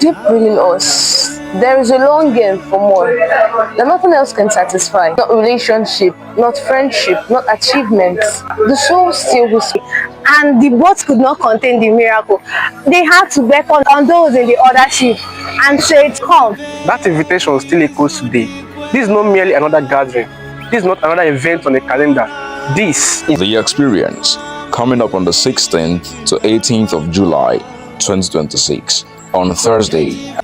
deep within us, there is a longing for more that nothing else can satisfy. Not relationship, not friendship, not achievements. The soul still whispers. And the boat could not contain the miracle. They had to beckon on those in the other ship and say, come. That invitation still echoes today. This is not merely another gathering. This is not another event on a calendar. This is The Experience, coming up on the 16th to 18th of July 2026 on Thursday